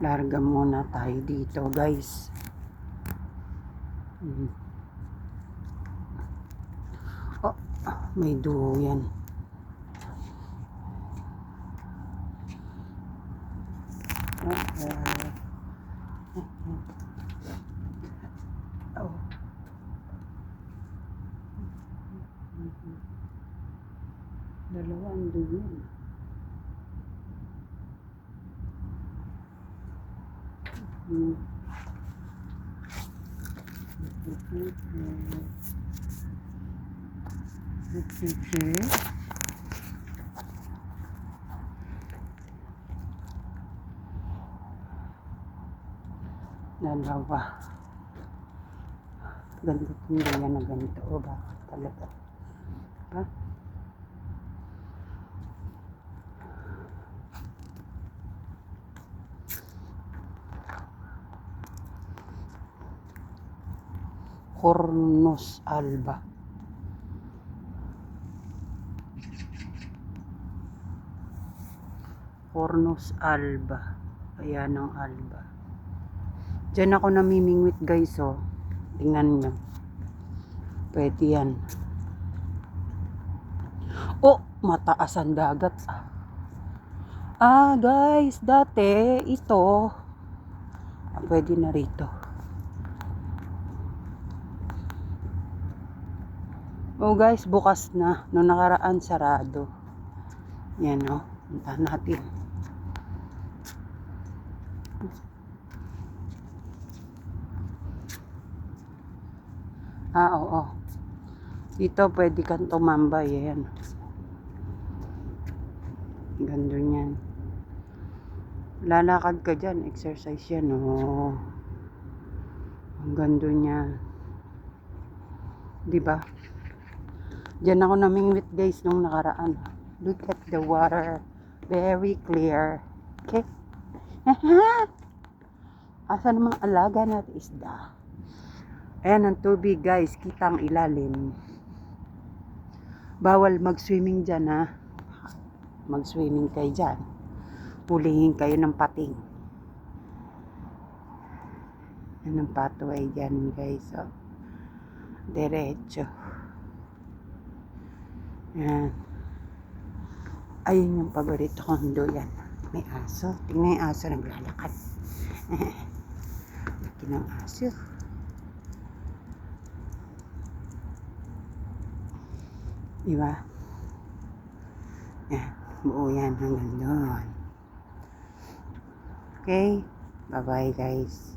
Larga muna tayo dito, guys. Oh, may duyan. Oh. Dalawang duyan. Dalawa. Ganito hindi yan na ganito. O bakit talaga? Ha? Cornus alba. Cornus alba. Ayan ang alba. Diyan ako namimingwit, guys, oh. Tingnan nyo. Pwede yan. Oh, mataas ang dagat. Guys, dati ito. Pwede na rito. Oh, guys, bukas na. Noong nakaraan, sarado. Yan, oh. Puntahan natin. Oo. Dito pwede kang tumambay. Ayan. Ganda niyan. Lalakad ka dyan. Exercise yan. Oh. Ang ganda niya. Diba? Diyan ako namingwit, guys, nung nakaraan. Look at the water. Very clear. Okay? Asa namang alaga natin isda? Ayan ang tubig, guys. Kita ang ilalim. Bawal mag-swimming dyan, ha? Mag-swimming kayo dyan. Hulihin kayo ng pating. Yan ang pathway dyan, guys. So, diretso. Yan. Ayun yung paborito kong duyan. May aso. Tingnan yung aso naglalakad. Laki ng aso. Diba? Yan. Buo yan hanggang doon. Okay? Bye-bye, guys.